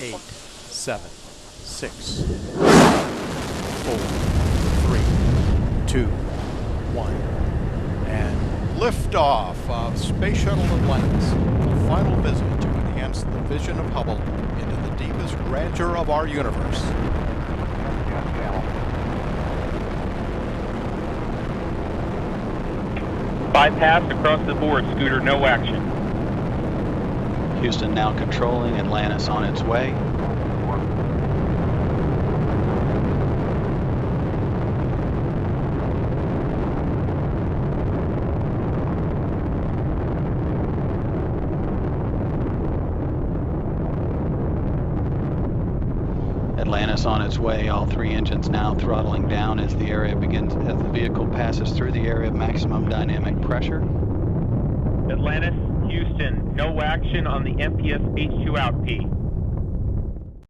8, 7, 6, 4, 3, 2, 1, and liftoff of Space Shuttle Atlantis, a final visit to enhance the vision of Hubble into the deepest grandeur of our universe. Bypass across the board, Scooter, no action. Houston now controlling, Atlantis on its way. Atlantis on its way, all three engines now throttling down as the vehicle passes through the area of maximum dynamic pressure. Atlantis, Houston, no action on the MPS H2 out P.